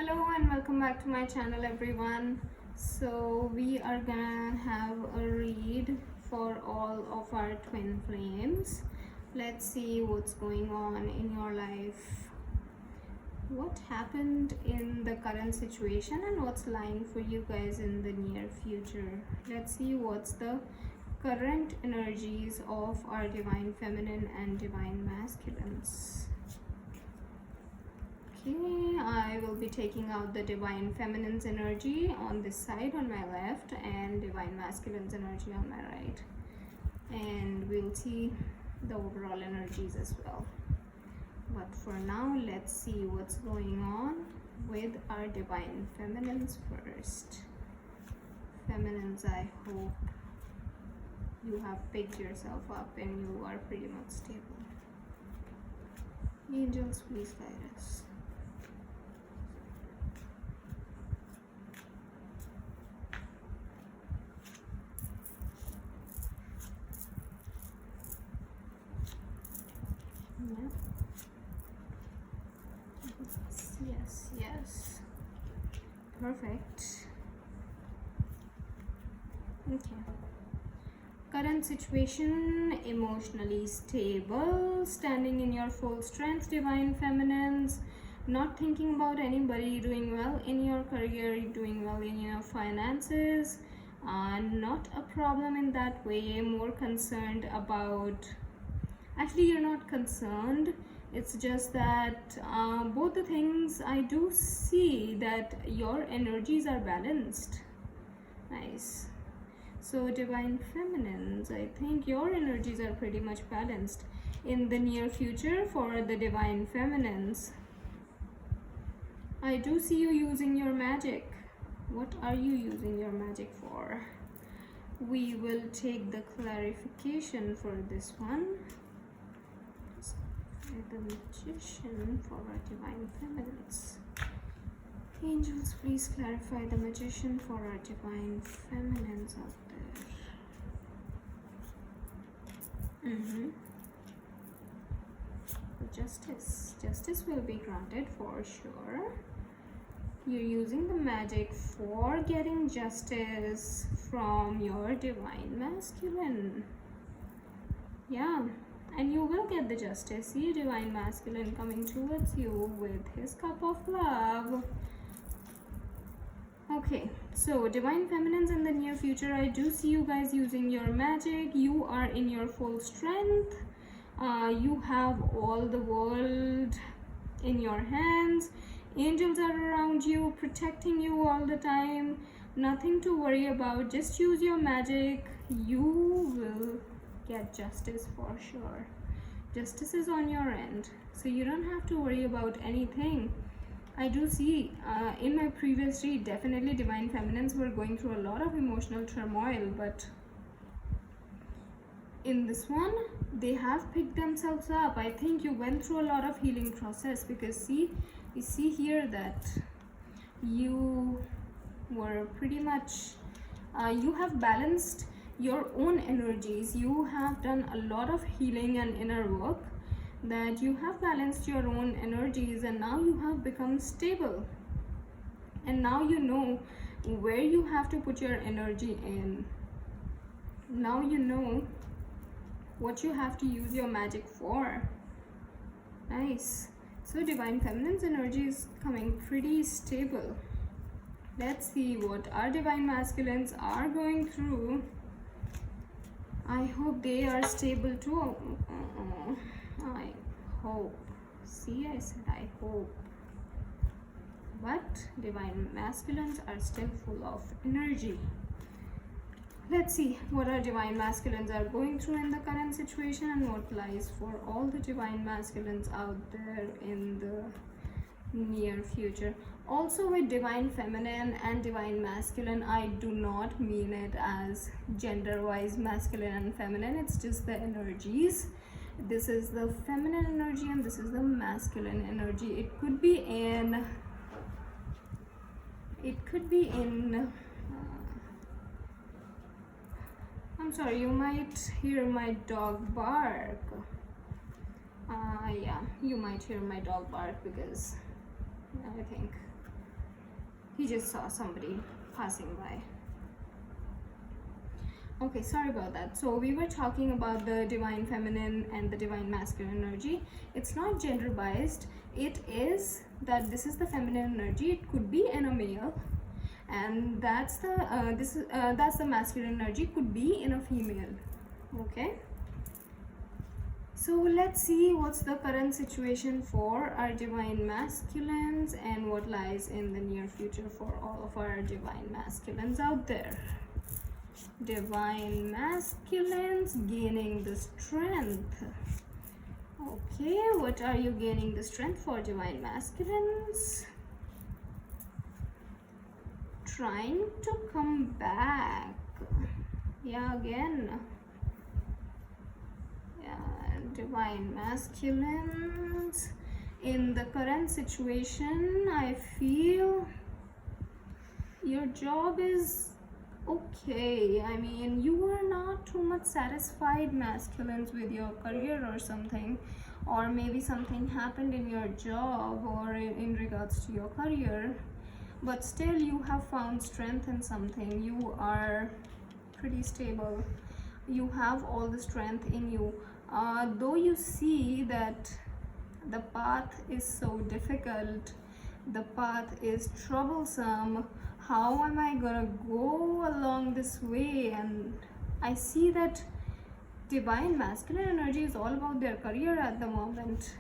Hello and welcome back to my channel, everyone. So we are gonna have a read for all of our twin flames. Let's see what's going on in your life, what happened in the current situation, and what's lying for you guys in the near future. Let's see what's the current energies of our divine feminine and divine masculines. Okay, I will be taking out the divine feminine's energy on this side on my left and divine masculine's energy on my right, and we'll see the overall energies as well. But for now, let's see what's going on with our divine feminines first. Feminines, I hope you have picked yourself up and you are pretty much stable. Angels, please guide us. Yes. Perfect. Okay. Current situation, emotionally stable, standing in your full strength, divine feminines, not thinking about anybody, doing well in your career, doing well in your finances, not a problem in that way, more concerned about, actually you're not concerned, it's just that both the things I do see that your energies are balanced. Nice. So divine feminines, I think your energies are pretty much balanced in the near future. For the divine feminines, I do see you using your magic. What are you using your magic for? We will take the clarification for this one. The magician for our divine feminines. Angels, please clarify the magician for our divine feminines out there. Justice will be granted for sure. You're using the magic for getting justice from your divine masculine. Yeah, and you will get the justice. See divine masculine coming towards you with his cup of love. Okay, so divine feminines in the near future, I do see you guys using your magic. You are in your full strength. You have all the world in your hands. Angels are around you, protecting you all the time. Nothing to worry about. Just use your magic. You will get justice for sure. Justice is on your end, so you don't have to worry about anything. I do see in my previous read, definitely divine feminines were going through a lot of emotional turmoil, but in this one they have picked themselves up. I think you went through a lot of healing process, because you see here that you were pretty much you have balanced your own energies. You have done a lot of healing and inner work, that you have balanced your own energies, and now you have become stable, and now you know where you have to put your energy in. Now you know what you have to use your magic for. Nice. So divine feminine's energy is coming pretty stable. Let's see what our divine masculines are going through. I hope they are stable too. I hope. See, I said I hope. But divine masculines are still full of energy. Let's see what our divine masculines are going through in the current situation, and what lies for all the divine masculines out there in the near future. Also, with divine feminine and divine masculine, I do not mean it as gender wise masculine and feminine. It's just the energies. This is the feminine energy and this is the masculine energy. It could be in I'm sorry, you might hear my dog bark. Yeah, you might hear my dog bark, because I think He just saw somebody passing by. Okay, sorry about that. So we were talking about the divine feminine and the divine masculine energy. It's not gender biased. It is that this is the feminine energy. It could be in a male, and that's the that's the masculine energy. Could be in a female. Okay. So let's see what's the current situation for our divine masculines and what lies in the near future for all of our divine masculines out there. Divine masculines gaining the strength. Okay, what are you gaining the strength for, divine masculines? Trying to come back. Yeah, again. Yeah, divine masculines. In the current situation, I feel your job is okay. I mean, you are not too much satisfied, masculines, with your career or something, or maybe something happened in your job or in regards to your career, but still you have found strength in something. You are pretty stable. You have all the strength in you, though you see that the path is so difficult, the path is troublesome. How am I gonna go along this way? And I see that divine masculine energy is all about their career at the moment.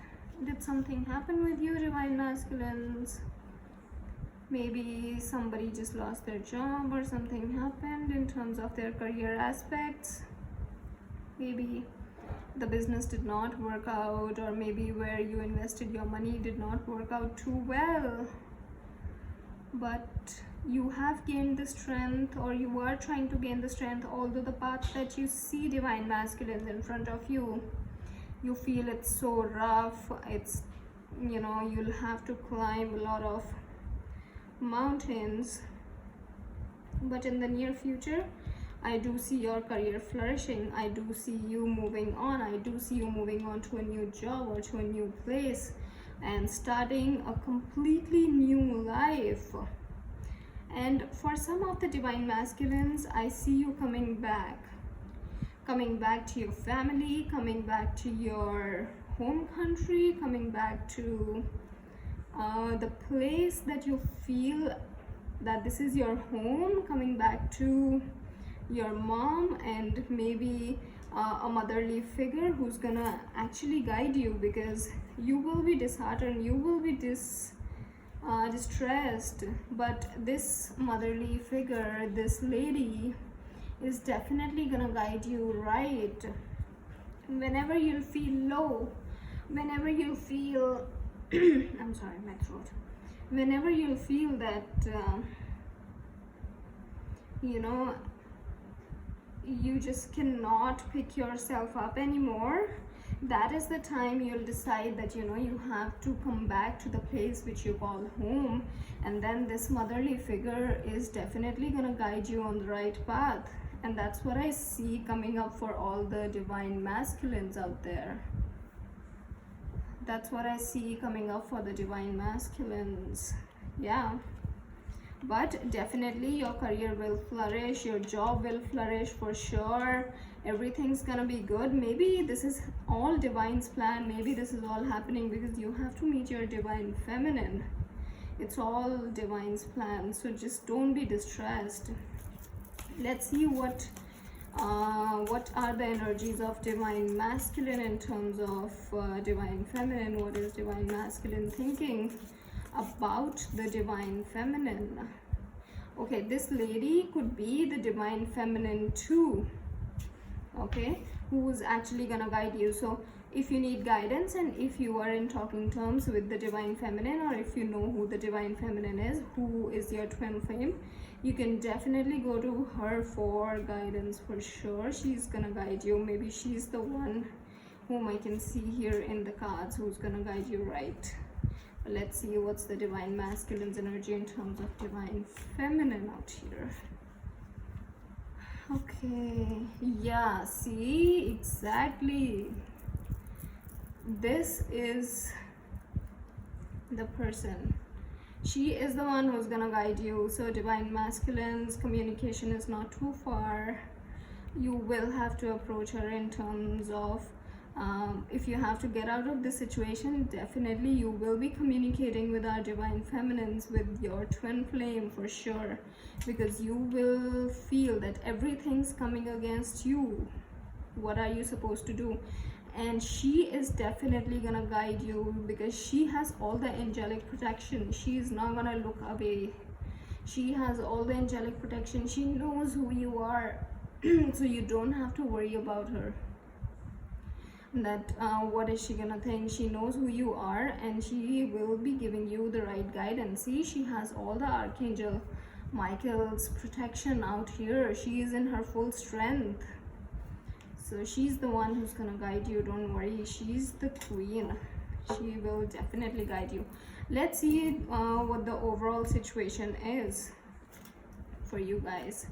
Did something happen with you, divine masculines? Maybe somebody just lost their job or something happened in terms of their career aspects. Maybe the business did not work out, or maybe where you invested your money did not work out too well. But you have gained the strength, or you are trying to gain the strength, although the path that you see, divine masculines, in front of you, you feel it's so rough. It's, you know, you'll have to climb a lot of mountains. But in the near future, I do see your career flourishing. I do see you moving on. I do see you moving on to a new job or to a new place and starting a completely new life. And for some of the divine masculines, I see you coming back to your family, coming back to your home country, coming back to the place that you feel that this is your home, coming back to your mom, and maybe a motherly figure who's gonna actually guide you, because you will be disheartened, you will be distressed, but this motherly figure, this lady, is definitely gonna guide you right. Whenever you'll feel low, whenever you feel I'm sorry, my throat. Whenever you'll feel that you know, you just cannot pick yourself up anymore, that is the time you'll decide that, you know, you have to come back to the place which you call home, and then this motherly figure is definitely gonna guide you on the right path. And that's what I see coming up for all the divine masculines out there. That's what I see coming up for the divine masculines. Yeah. But definitely your career will flourish, your job will flourish for sure. Everything's gonna be good. Maybe this is all divine's plan. Maybe this is all happening because you have to meet your divine feminine. It's all divine's plan. So just don't be distressed. Let's see what are the energies of divine masculine in terms of divine feminine. What is divine masculine thinking about the divine feminine? Okay, this lady could be the divine feminine too, okay, who's actually gonna guide you. So if you need guidance, and if you are in talking terms with the divine feminine, or if you know who the divine feminine is, who is your twin flame, you can definitely go to her for guidance for sure. She's gonna guide you. Maybe she's the one whom I can see here in the cards who's gonna guide you right. Let's see what's the divine masculine's energy in terms of divine feminine out here. Okay, yeah, see, exactly. This is the person. She is the one who's gonna guide you. So divine masculines, communication is not too far. You will have to approach her in terms of if you have to get out of this situation, definitely you will be communicating with our divine feminines, with your twin flame for sure, because you will feel that everything's coming against you. What are you supposed to do? And she is definitely gonna guide you, because she has all the angelic protection. She's not gonna look away. She has all the angelic protection. She knows who you are. So you don't have to worry about her, that what is she gonna think. She knows who you are, and she will be giving you the right guidance. See, she has all the Archangel Michael's protection out here. She is in her full strength. So she's the one who's gonna guide you. Don't worry, she's the queen. She will definitely guide you. Let's see what the overall situation is for you guys.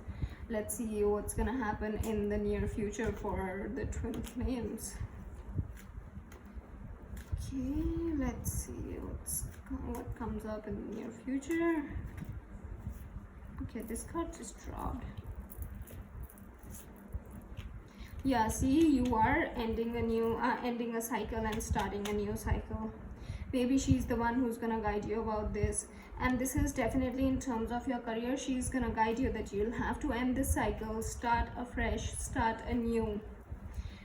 Let's see what's gonna happen in the near future for the twin flames. Okay, let's see what comes up in the near future. Okay, this card just dropped. Yeah, see, you are ending a cycle and starting a new cycle. Maybe she's the one who's gonna guide you about this, and this is definitely in terms of your career. She's gonna guide you that you'll have to end this cycle, start afresh, start anew.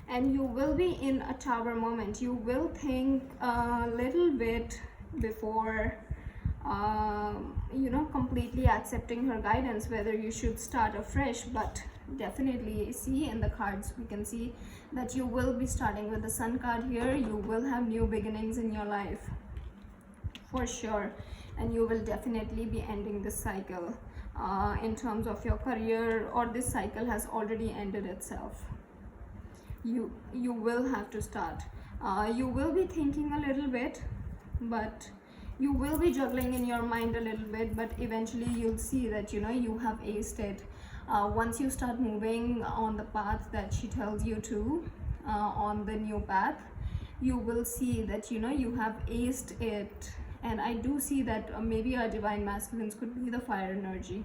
And you will be in a tower moment. You will think a little bit before completely accepting her guidance, whether you should start afresh. But definitely, see, in the cards we can see that you will be starting with the Sun card here. You will have new beginnings in your life for sure, and you will definitely be ending this cycle in terms of your career, or this cycle has already ended itself. You will have to start. You will be thinking a little bit, but you will be juggling in your mind a little bit, but eventually you'll see that you have aced it. Once you start moving on the path that she tells you to, on the new path, you will see that you have aced it. And I do see that maybe our divine masculines could be the fire energy,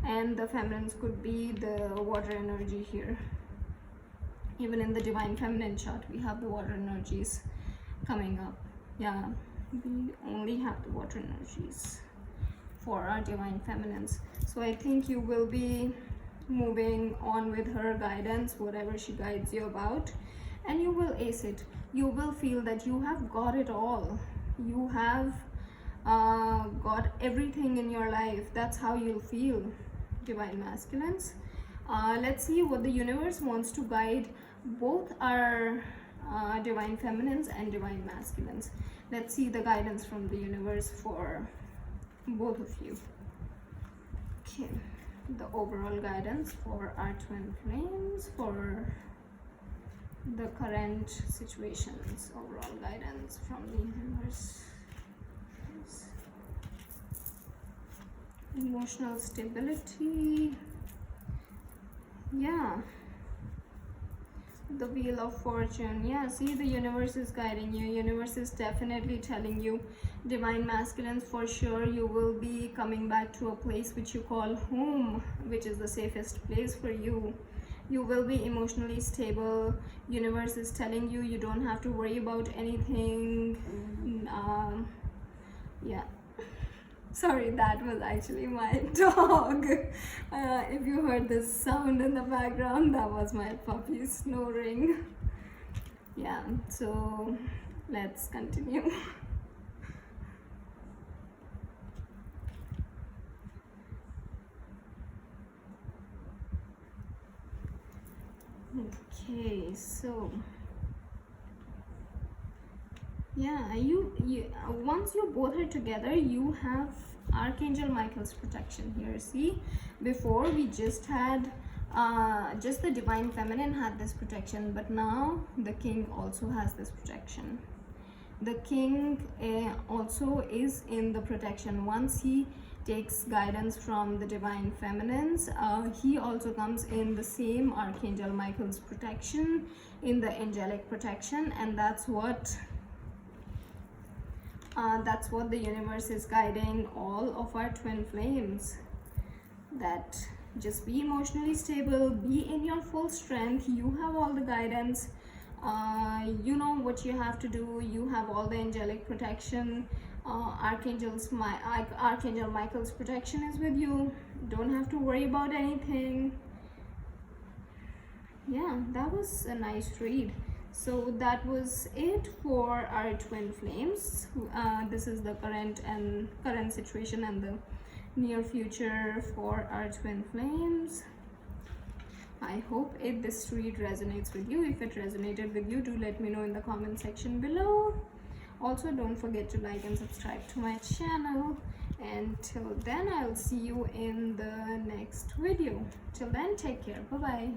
and the feminines could be the water energy here. Even in the divine feminine chart, we have the water energies coming up. Yeah, we only have the water energies for our divine feminines. So I think you will be moving on with her guidance, whatever she guides you about, and you will ace it. You will feel that you have got it all. You have got everything in your life. That's how you'll feel, divine masculines. Let's see what the universe wants to guide both our divine feminines and divine masculines. Let's see the guidance from the universe for both of you. Okay, the overall guidance for our twin flames for the current situations. Overall guidance from the universe. Emotional stability. Yeah, the Wheel of Fortune. Yeah, see, the universe is guiding you. Universe is definitely telling you, divine masculines, for sure you will be coming back to a place which you call home, which is the safest place for you. You will be emotionally stable. Universe is telling you you don't have to worry about anything. Yeah, sorry, that was actually my dog. If you heard this sound in the background, that was my puppy snoring. Yeah, so let's continue. Okay, so yeah, you once you both are together, you have Archangel Michael's protection here. See, before we just had just the divine feminine had this protection, but now the king also has this protection. The king also is in the protection. Once he takes guidance from the divine feminines, he also comes in the same Archangel Michael's protection, in the angelic protection, and that's what That's what the universe is guiding all of our twin flames, that just be emotionally stable, be in your full strength. You have all the guidance, you know what you have to do. You have all the angelic protection. Archangel Michael's protection is with you. Don't have to worry about anything. Yeah, that was a nice read. So that was it for our twin flames. This is the current situation and the near future for our twin flames. I hope this read resonates with you. If it resonated with you, do let me know in the comment section below. Also, don't forget to like and subscribe to my channel. And till then, I'll see you in the next video. Till then, take care. Bye bye.